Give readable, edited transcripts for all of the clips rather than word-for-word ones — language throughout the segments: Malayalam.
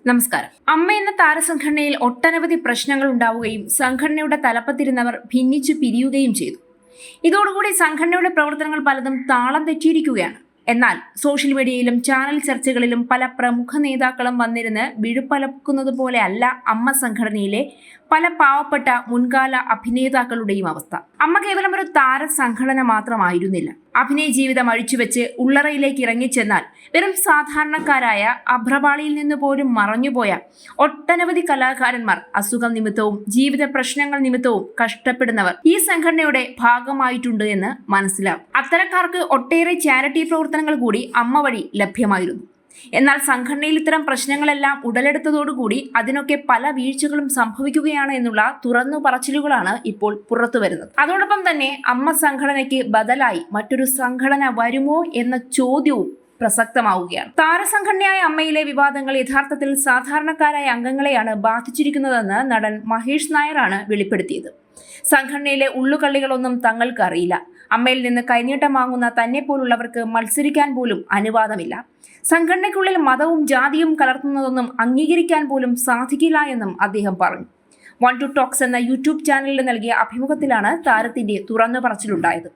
നമസ്കാരം. അമ്മ എന്ന താരസംഘടനയിൽ ഒട്ടനവധി പ്രശ്നങ്ങൾ ഉണ്ടാവുകയും സംഘടനയുടെ തലപ്പത്തിരുന്നവർ ഭിന്നിച്ചു പിരിയുകയും ചെയ്തു. ഇതോടുകൂടി സംഘടനയുടെ പ്രവർത്തനങ്ങൾ പലതും താളം തെറ്റിയിരിക്കുകയാണ്. എന്നാൽ സോഷ്യൽ മീഡിയയിലും ചാനൽ ചർച്ചകളിലും പല പ്രമുഖ നേതാക്കളും വന്നിരുന്ന് വിഴുപ്പലക്കുന്നത് പോലെ അല്ല അമ്മ സംഘടനയിലെ പല പാവപ്പെട്ട മുൻകാല അഭിനേതാക്കളുടെയും അവസ്ഥ. അമ്മ കേവലം ഒരു താരസംഘടന മാത്രമായിരുന്നില്ല. അഭിനയ ജീവിതം അഴിച്ചുവെച്ച് ഉള്ളറയിലേക്ക് ഇറങ്ങിച്ചെന്നാൽ വെറും സാധാരണക്കാരായ അഭ്രപാളിയിൽ നിന്ന് പോലും മറഞ്ഞുപോയ ഒട്ടനവധി കലാകാരന്മാർ അസുഖം നിമിത്തവും ജീവിത പ്രശ്നങ്ങൾ നിമിത്തവും കഷ്ടപ്പെടുന്നവർ ഈ സംഘടനയുടെ ഭാഗമായിട്ടുണ്ട് എന്ന് മനസ്സിലാവും. അത്തരക്കാർക്ക് ഒട്ടേറെ ചാരിറ്റി പ്രവർത്തനങ്ങൾ കൂടി അമ്മ വഴി ലഭ്യമായിരുന്നു. എന്നാൽ സംഘടനയിൽ ഇത്തരം പ്രശ്നങ്ങളെല്ലാം ഉടലെടുത്തതോടുകൂടി അതിനൊക്കെ പല വീഴ്ചകളും സംഭവിക്കുകയാണ് എന്നുള്ള തുറന്നു പറച്ചിലുകളാണ് ഇപ്പോൾ പുറത്തു വരുന്നത്. അതോടൊപ്പം തന്നെ അമ്മ സംഘടനയ്ക്ക് ബദലായി മറ്റൊരു സംഘടന വരുമോ എന്ന ചോദ്യവും പ്രസക്തമാവുകയാണ്. താരസംഘടനയായ അമ്മയിലെ വിവാദങ്ങൾ യഥാർത്ഥത്തിൽ സാധാരണക്കാരായ അംഗങ്ങളെയാണ് ബാധിച്ചിരിക്കുന്നതെന്ന് നടൻ മഹേഷ് നായരാണ് വെളിപ്പെടുത്തിയത്. സംഘടനയിലെ ഉള്ളുകള്ളികളൊന്നും തങ്ങൾക്ക് അറിയില്ല. അമ്മയിൽ നിന്ന് കൈനീട്ടം വാങ്ങുന്ന തന്നെ പോലുള്ളവർക്ക് മത്സരിക്കാൻ പോലും അനുവാദമില്ല. സംഘടനയ്ക്കുള്ളിൽ മതവും ജാതിയും കലർത്തുന്നതൊന്നും അംഗീകരിക്കാൻ പോലും സാധിക്കില്ല എന്നും അദ്ദേഹം പറഞ്ഞു. 1 to Talks എന്ന യൂട്യൂബ് ചാനലിൽ നൽകിയ അഭിമുഖത്തിലാണ് താരത്തിന്റെ തുറന്നു പറച്ചിലുണ്ടായത്.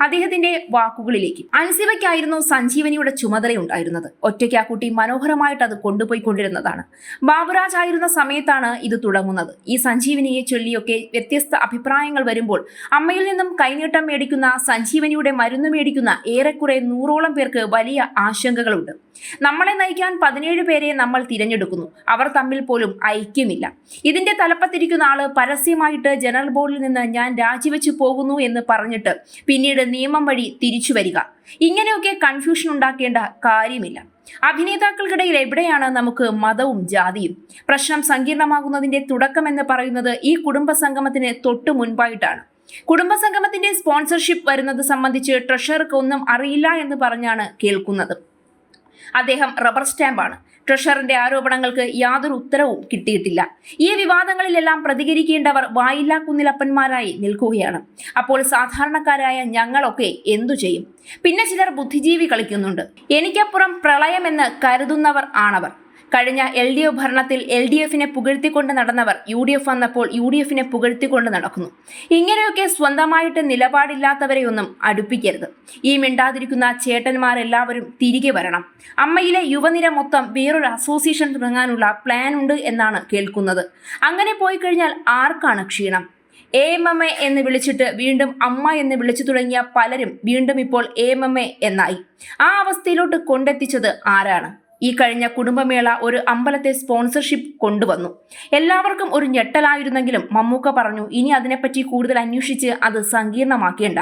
അദ്ദേഹത്തിന്റെ വാക്കുകളിലേക്ക്: അൻസിബയ്ക്കായിരുന്നു സഞ്ജീവനിയുടെ ചുമതലയുണ്ടായിരുന്നത്. ഒറ്റയ്ക്ക് ആ കുട്ടി മനോഹരമായിട്ട് അത് കൊണ്ടുപോയിക്കൊണ്ടിരുന്നതാണ്. ബാബുരാജ് ആയിരുന്ന സമയത്താണ് ഇത് തുടങ്ങുന്നത്. ഈ സഞ്ജീവനിയെ ചൊല്ലിയൊക്കെ വ്യത്യസ്ത അഭിപ്രായങ്ങൾ വരുമ്പോൾ അമ്മയിൽ നിന്നും കൈനീട്ടം മേടിക്കുന്ന, സഞ്ജീവനിയുടെ മരുന്ന് മേടിക്കുന്ന ഏറെക്കുറെ 100ഓളം പേർക്ക് വലിയ ആശങ്കകളുണ്ട്. നമ്മളെ നയിക്കാൻ 17 പേരെ നമ്മൾ തിരഞ്ഞെടുക്കുന്നു. അവർ തമ്മിൽ പോലും ഐക്യമില്ല. ഇതിന്റെ തലപ്പത്തിരിക്കുന്ന ആള് പരസ്യമായിട്ട് ജനറൽ ബോർഡിൽ നിന്ന് ഞാൻ രാജിവെച്ചു പോകുന്നു എന്ന് പറഞ്ഞിട്ട് പിന്നീട് നിയമം വഴി തിരിച്ചു വരിക. ഇങ്ങനെയൊക്കെ കൺഫ്യൂഷൻ ഉണ്ടാക്കേണ്ട കാര്യമില്ല. അഭിനേതാക്കൾക്കിടയിൽ എവിടെയാണ് നമുക്ക് മതവും ജാതിയും? പ്രശ്നം സങ്കീർണമാകുന്നതിന്റെ തുടക്കമെന്ന് പറയുന്നത് ഈ കുടുംബസംഗമത്തിന് തൊട്ടു മുൻപായിട്ടാണ്. കുടുംബസംഗമത്തിന്റെ സ്പോൺസർഷിപ്പ് വരുന്നത് സംബന്ധിച്ച് ട്രഷറർക്ക് ഒന്നും അറിയില്ല എന്ന് പറഞ്ഞാണ് കേൾക്കുന്നത്. അദ്ദേഹം റബ്ബർ സ്റ്റാമ്പാണ്. ട്രഷറിന്റെ ആരോപണങ്ങൾക്ക് യാതൊരു ഉത്തരവും കിട്ടിയിട്ടില്ല. ഈ വിവാദങ്ങളിലെല്ലാം പ്രതികരിക്കേണ്ടവർ വായില്ലാ കുന്നിലപ്പന്മാരായി നിൽക്കുകയാണ്. അപ്പോൾ സാധാരണക്കാരായ ഞങ്ങളൊക്കെ എന്തു ചെയ്യും? പിന്നെ ചിലർ ബുദ്ധിജീവി കളിക്കുന്നുണ്ട്. എനിക്കപ്പുറം പ്രളയമെന്ന് കരുതുന്നവർ ആണവർ. കഴിഞ്ഞ LDF ഭരണത്തിൽ LDFനെ പുകഴ്ത്തിക്കൊണ്ട് നടന്നവർ UDF വന്നപ്പോൾ UDFനെ പുകഴ്ത്തിക്കൊണ്ട് നടക്കുന്നു. ഇങ്ങനെയൊക്കെ സ്വന്തമായിട്ട് നിലപാടില്ലാത്തവരെയൊന്നും അടുപ്പിക്കരുത്. ഈ മിണ്ടാതിരിക്കുന്ന ചേട്ടന്മാരെല്ലാവരും തിരികെ വരണം. അമ്മയിലെ യുവനിര മൊത്തം വേറൊരു അസോസിയേഷൻ തുടങ്ങാനുള്ള പ്ലാൻ ഉണ്ട് എന്നാണ് കേൾക്കുന്നത്. അങ്ങനെ പോയി കഴിഞ്ഞാൽ ആർക്കാണ് ക്ഷീണം? AMMA എന്ന് വിളിച്ചിട്ട് വീണ്ടും അമ്മ എന്ന് വിളിച്ചു തുടങ്ങിയ പലരും വീണ്ടും ഇപ്പോൾ AMMA എന്നായി. ആ അവസ്ഥയിലോട്ട് കൊണ്ടെത്തിച്ചത് ആരാണ്? ഈ കഴിഞ്ഞ കുടുംബമേള ഒരു അമ്പലത്തെ സ്പോൺസർഷിപ്പ് കൊണ്ടുവന്നു. എല്ലാവർക്കും ഒരു ഞെട്ടലായിരുന്നെങ്കിലും മമ്മൂക്ക പറഞ്ഞു, ഇനി അതിനെപ്പറ്റി കൂടുതൽ അന്വേഷിച്ച് അത് സങ്കീർണമാക്കേണ്ട,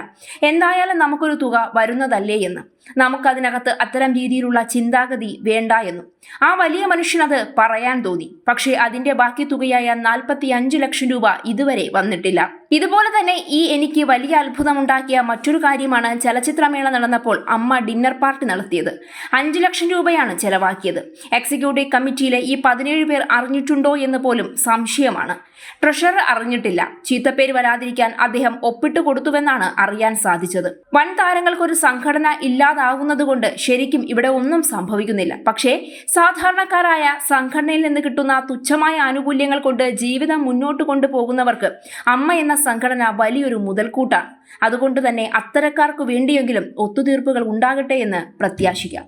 എന്തായാലും നമുക്കൊരു തുക വരുന്നതല്ലേ എന്ന്. നമുക്കതിനകത്ത് അത്തരം രീതിയിലുള്ള ചിന്താഗതി വേണ്ട എന്നും ആ വലിയ മനുഷ്യനത് പറയാൻ തോന്നി. പക്ഷേ അതിന്റെ ബാക്കി തുകയായ 45 ലക്ഷം രൂപ ഇതുവരെ വന്നിട്ടില്ല. ഇതുപോലെ തന്നെ എനിക്ക് വലിയ അത്ഭുതമുണ്ടാക്കിയ മറ്റൊരു കാര്യമാണ് ചലച്ചിത്രമേള നടന്നപ്പോൾ അമ്മ ഡിന്നർ പാർട്ടി നടത്തിയത്. 5 ലക്ഷം രൂപയാണ് ചെലവാക്കിയത്. എക്സിക്യൂട്ടീവ് കമ്മിറ്റിയിലെ ഈ 17 പേർ അറിഞ്ഞിട്ടുണ്ടോ എന്ന് പോലും സംശയമാണ്. ട്രഷറർ അറിഞ്ഞിട്ടില്ല. ചീത്തപ്പേര് വരാതിരിക്കാൻ അദ്ദേഹം ഒപ്പിട്ട് കൊടുത്തുവെന്നാണ് അറിയാൻ സാധിച്ചത്. വൻ താരങ്ങൾക്കൊരു സംഘടന ഇല്ലാതാകുന്നത് കൊണ്ട് ശരിക്കും ഇവിടെ ഒന്നും സംഭവിക്കുന്നില്ല. പക്ഷേ സാധാരണക്കാരായ സംഘടനയിൽ നിന്ന് കിട്ടുന്ന തുച്ഛമായ ആനുകൂല്യങ്ങൾ കൊണ്ട് ജീവിതം മുന്നോട്ട് കൊണ്ടുപോകുന്നവർക്ക് അമ്മ എന്ന സംഘടന വലിയൊരു മുതൽക്കൂട്ടാണ്. അതുകൊണ്ട് തന്നെ അത്തരക്കാർക്ക് വേണ്ടിയെങ്കിലും ഒത്തുതീർപ്പുകൾ ഉണ്ടാകട്ടെ എന്ന് പ്രത്യാശിക്കാം.